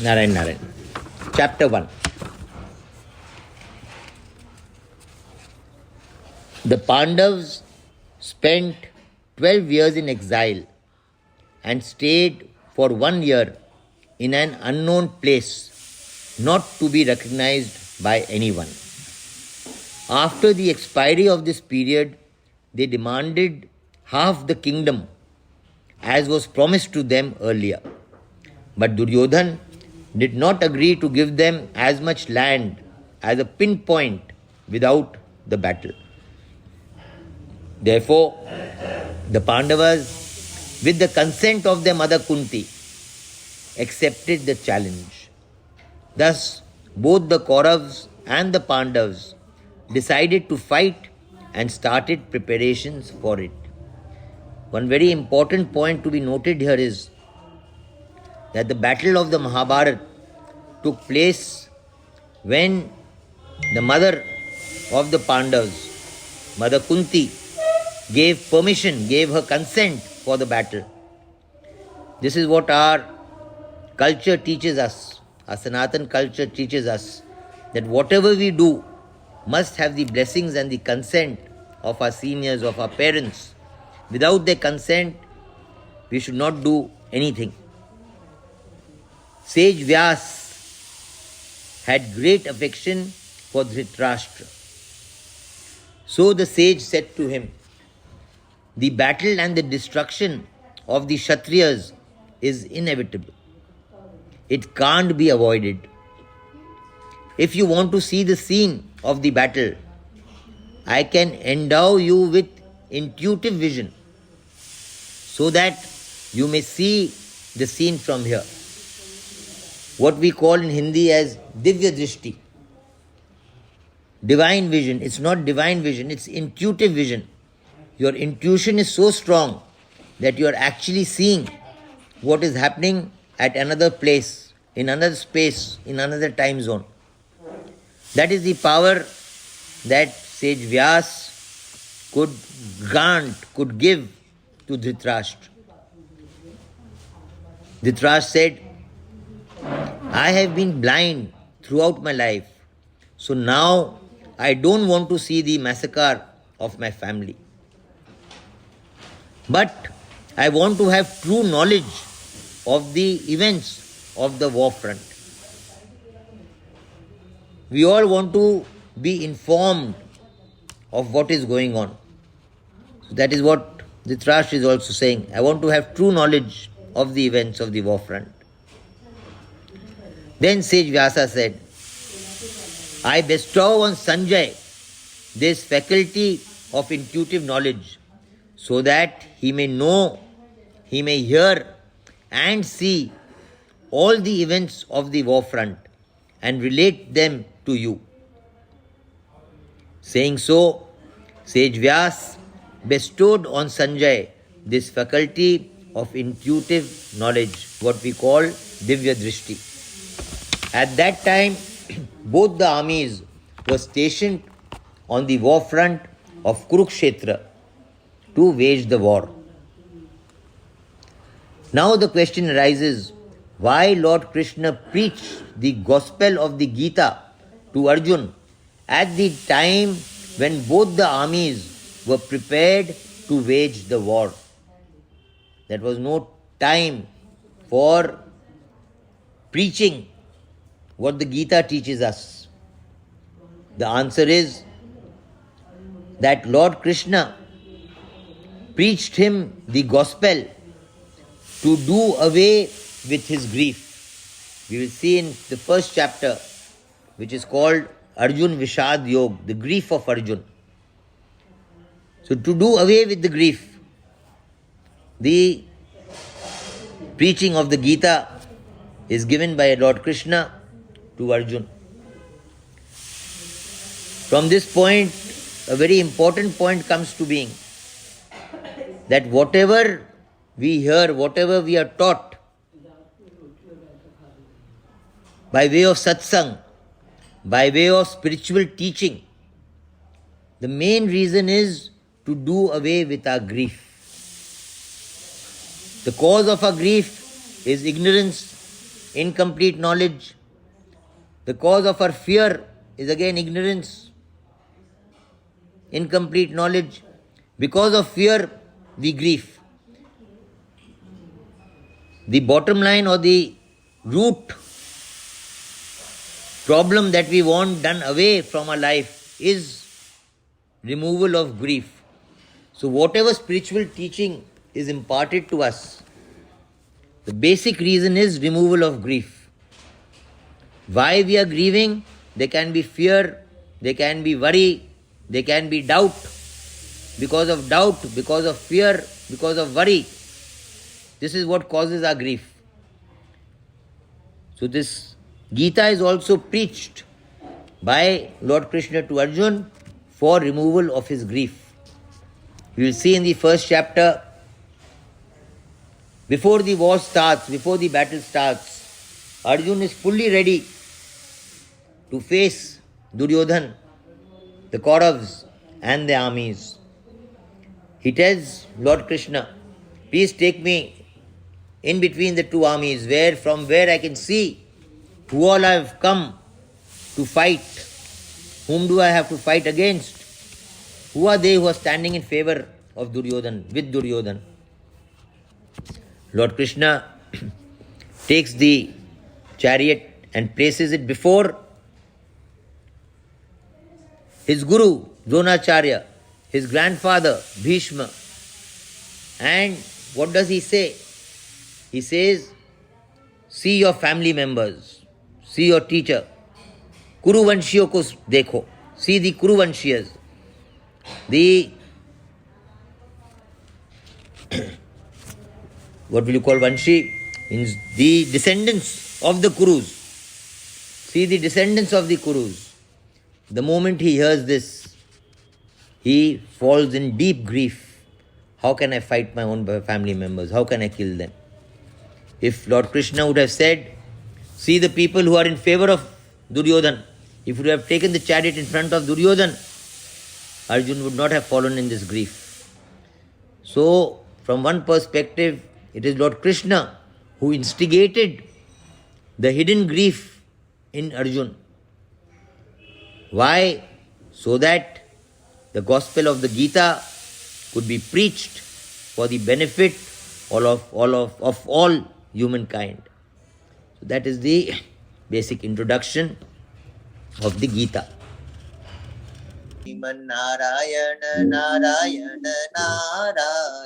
Narayan Narayan. Chapter 1. The Pandavas spent 12 years in exile and stayed for 1 year in an unknown place, not to be recognized by anyone. After the expiry of this period, they demanded half the kingdom as was promised to them earlier. But Duryodhan did not agree to give them as much land as a pinpoint without the battle. Therefore, the Pandavas, with the consent of their mother Kunti, accepted the challenge. Thus, both the Kauravas and the Pandavas decided to fight and started preparations for it. One very important point to be noted here is that the battle of the Mahabharata took place when the mother of the Pandavas, Mother Kunti, gave permission, gave her consent for the battle. This is what our culture teaches us, our Sanatan culture teaches us, that whatever we do must have the blessings and the consent of our seniors, of our parents. Without their consent, we should not do anything. Sage Vyas had great affection for Dhritarashtra. So the sage said to him, the battle and the destruction of the Kshatriyas is inevitable. It can't be avoided. If you want to see the scene of the battle, I can endow you with intuitive vision so that you may see the scene from here. What we call in Hindi as Divya Drishti. Divine vision. It's not divine vision, it's intuitive vision. Your intuition is so strong that you are actually seeing what is happening at another place, in another space, in another time zone. That is the power that Sage Vyas could grant, could give to Dhritarashtra. Dhritarashtra said, I have been blind throughout my life, so now I don't want to see the massacre of my family. But I want to have true knowledge of the events of the war front. We all want to be informed of what is going on. So that is what Dhritarashtra is also saying. I want to have true knowledge of the events of the war front. Then Sage Vyasa said, I bestow on Sanjay this faculty of intuitive knowledge so that he may know, he may hear and see all the events of the war front and relate them to you. Saying so, Sage Vyas bestowed on Sanjay this faculty of intuitive knowledge, what we call Divya Drishti. At that time, both the armies were stationed on the war front of Kurukshetra to wage the war. Now the question arises, why Lord Krishna preached the gospel of the Gita to Arjun at the time when both the armies were prepared to wage the war? There was no time for preaching what the Gita teaches us. The answer is that Lord Krishna preached him the gospel to do away with his grief. We will see in the first chapter, which is called Arjun Vishad Yog, the grief of Arjun. So to do away with the grief, the preaching of the Gita is given by Lord Krishna to Arjun. From this point, a very important point comes to being, that whatever we hear, whatever we are taught by way of satsang, by way of spiritual teaching, the main reason is to do away with our grief. The cause of our grief is ignorance incomplete knowledge. The cause of our fear is again ignorance, incomplete knowledge. Because of fear, we grieve. The bottom line or the root problem that we want done away from our life is removal of grief. So whatever spiritual teaching is imparted to us, the basic reason is removal of grief. Why we are grieving? There can be fear, there can be worry, there can be doubt. Because of doubt, because of fear, because of worry, this is what causes our grief. So this Gita is also preached by Lord Krishna to Arjun for removal of his grief. You will see in the first chapter, before the war starts, before the battle starts, Arjun is fully ready to face Duryodhan, the Kauravas and the armies. He tells Lord Krishna, please take me in between the two armies, from where I can see who all I have come to fight. Whom do I have to fight against? Who are they who are standing in favor of Duryodhan, with Duryodhan? Lord Krishna takes the chariot and places it before his guru, Dronacharya, his grandfather, Bhishma. And what does he say? He says, see your family members, see your teacher. Kuruvanshiyo ko dekho. See the Kuruvanshiyas. The what will you call Vanshi? Means the descendants of the Kurus. See the descendants of the Kurus. The moment he hears this, he falls in deep grief. How can I fight my own family members? How can I kill them? If Lord Krishna would have said, see the people who are in favor of Duryodhan, if he would have taken the chariot in front of Duryodhan, Arjun would not have fallen in this grief. So, from one perspective, it is Lord Krishna who instigated the hidden grief in Arjun. Why? So that the gospel of the Gita could be preached for the benefit of all humankind. So that is the basic introduction of the Gita. Narayana Narayana Narayana